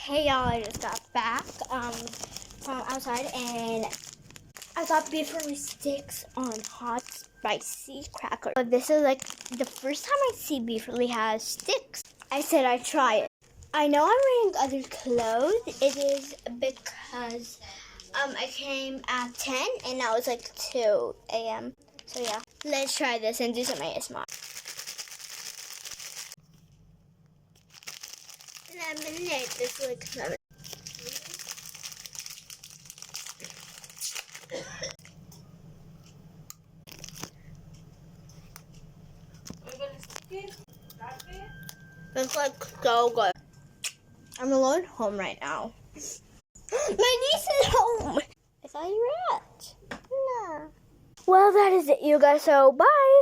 Hey y'all, I just got back from outside and I got beef sticks on hot spicy crackers. So this is like the first time I see beef really has sticks. I said I'd try it. I know I'm wearing other clothes. It is because I came at 10 and now it's like 2 a.m. So yeah, let's try this and do some ASMR. Lemonade, this looks lemonade. It's like so good. I'm alone home right now. My niece is home. I thought you were at. No. Well, that is it, you guys. So bye.